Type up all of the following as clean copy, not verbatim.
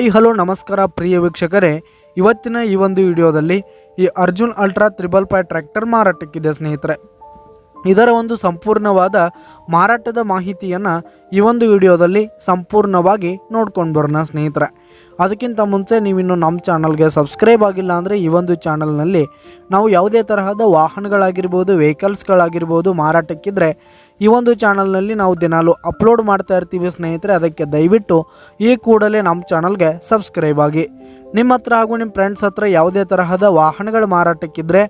Hello ನಮಸ್ಕಾರ ಪ್ರಿಯ ವೀಕ್ಷಕರೇ, ಇವತ್ತಿನ ಈ ಒಂದು ವಿಡಿಯೋದಲ್ಲಿ ಈ ಅರ್ಜುನ್ ಅಲ್ಟ್ರಾ 555 ಟ್ರ್ಯಾಕ್ಟರ್ ಮಾರಾಟಕ್ಕಿದೆ ಸ್ನೇಹಿತರೆ. ಇದರ ಒಂದು ಸಂಪೂರ್ಣವಾದ ಮಾರಾಟದ ಮಾಹಿತಿಯನ್ನು ಈ ಒಂದು ವಿಡಿಯೋದಲ್ಲಿ ಸಂಪೂರ್ಣವಾಗಿ ನೋಡ್ಕೊಂಡು ಬರೋಣ ಸ್ನೇಹಿತರೆ. ಅದಕ್ಕಿಂತ ಮುಂಚೆ ನೀವಿನ್ನು ನಮ್ಮ ಚಾನಲ್ಗೆ ಸಬ್ಸ್ಕ್ರೈಬ್ ಆಗಿಲ್ಲ ಅಂದರೆ ಈ ಒಂದು ಚಾನಲ್ನಲ್ಲಿ ನಾವು ಯಾವುದೇ ತರಹದ ವಾಹನಗಳಾಗಿರ್ಬೋದು, ವೆಹಿಕಲ್ಸ್ಗಳಾಗಿರ್ಬೋದು ಮಾರಾಟಕ್ಕಿದ್ರೆ ಈ ಒಂದು ಚಾನಲ್ನಲ್ಲಿ ನಾವು ದಿನಾಲು ಅಪ್ಲೋಡ್ ಮಾಡ್ತಾ ಇರ್ತೀವಿ ಸ್ನೇಹಿತರೆ. ಅದಕ್ಕೆ ದಯವಿಟ್ಟು ಈ ಕೂಡಲೇ ನಮ್ಮ ಚಾನಲ್ಗೆ ಸಬ್ಸ್ಕ್ರೈಬ್ ಆಗಿ. ನಿಮ್ಮ ಹತ್ರ ಹಾಗೂ ನಿಮ್ಮ ಫ್ರೆಂಡ್ಸ್ ಹತ್ರ ಯಾವುದೇ ತರಹದ ವಾಹನಗಳು ಮಾರಾಟಕ್ಕಿದ್ರೆ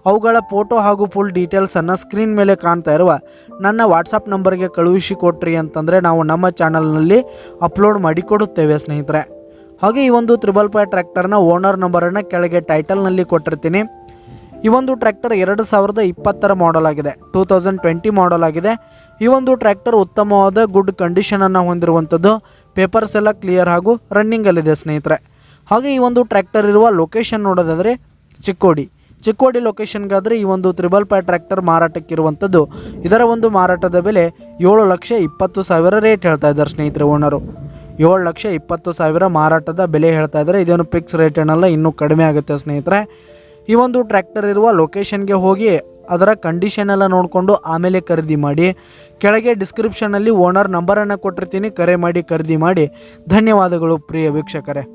ಅವುಗಳ ಫೋಟೋ ಹಾಗೂ ಫುಲ್ ಡೀಟೇಲ್ಸನ್ನು ಸ್ಕ್ರೀನ್ ಮೇಲೆ ಕಾಣ್ತಾ ಇರುವ ನನ್ನ ವಾಟ್ಸಪ್ ನಂಬರ್ಗೆ ಕಳುಹಿಸಿ ಕೊಟ್ರಿ ಅಂತಂದರೆ ನಾವು ನಮ್ಮ ಚಾನಲ್ನಲ್ಲಿ ಅಪ್ಲೋಡ್ ಮಾಡಿಕೊಡುತ್ತೇವೆ ಸ್ನೇಹಿತರೆ. ಹಾಗೆ ಈ ಒಂದು 555 ಟ್ರ್ಯಾಕ್ಟರ್ನ ಓನರ್ ನಂಬರನ್ನು ಕೆಳಗೆ ಟೈಟಲ್ನಲ್ಲಿ ಕೊಟ್ಟಿರ್ತೀನಿ. ಈ ಒಂದು ಟ್ರ್ಯಾಕ್ಟರ್ 2020 ಮಾಡಲ್ ಆಗಿದೆ, 2020 ಮಾಡಲ್ ಆಗಿದೆ. ಈ ಒಂದು ಟ್ರ್ಯಾಕ್ಟರ್ ಉತ್ತಮವಾದ ಗುಡ್ ಕಂಡೀಷನನ್ನು ಹೊಂದಿರುವಂಥದ್ದು. ಪೇಪರ್ಸ್ ಎಲ್ಲ ಕ್ಲಿಯರ್ ಹಾಗೂ ರನ್ನಿಂಗಲ್ಲಿದೆ ಸ್ನೇಹಿತರೆ. ಹಾಗೆ ಈ ಒಂದು ಟ್ರ್ಯಾಕ್ಟರ್ ಇರುವ ಲೊಕೇಶನ್ ನೋಡೋದಾದರೆ ಚಿಕ್ಕೋಡಿ ಲೊಕೇಶನ್ಗಾದರೆ ಈ ಒಂದು 555 ಟ್ರ್ಯಾಕ್ಟರ್ ಮಾರಾಟಕ್ಕಿರುವಂಥದ್ದು. ಇದರ ಒಂದು ಮಾರಾಟದ ಬೆಲೆ 7,20,000 ರೇಟ್ ಹೇಳ್ತಾ ಇದ್ದಾರೆ ಸ್ನೇಹಿತರೆ. ಓನರು 7,20,000 ಮಾರಾಟದ ಬೆಲೆ ಹೇಳ್ತಾ ಇದ್ದಾರೆ. ಇದೇನು ಫಿಕ್ಸ್ ರೇಟ್ ಏನಲ್ಲ, ಇನ್ನೂ ಕಡಿಮೆ ಆಗುತ್ತೆ ಸ್ನೇಹಿತರೆ. ಈ ಒಂದು ಟ್ರ್ಯಾಕ್ಟರ್ ಇರುವ ಲೊಕೇಶನ್ಗೆ ಹೋಗಿ ಅದರ ಕಂಡೀಷನ್ ಎಲ್ಲ ನೋಡಿಕೊಂಡು ಆಮೇಲೆ ಖರೀದಿ ಮಾಡಿ. ಕೆಳಗೆ ಡಿಸ್ಕ್ರಿಪ್ಷನಲ್ಲಿ ಓನರ್ ನಂಬರನ್ನು ಕೊಟ್ಟಿರ್ತೀನಿ, ಕರೆ ಮಾಡಿ ಖರೀದಿ ಮಾಡಿ. ಧನ್ಯವಾದಗಳು ಪ್ರಿಯ ವೀಕ್ಷಕರೇ.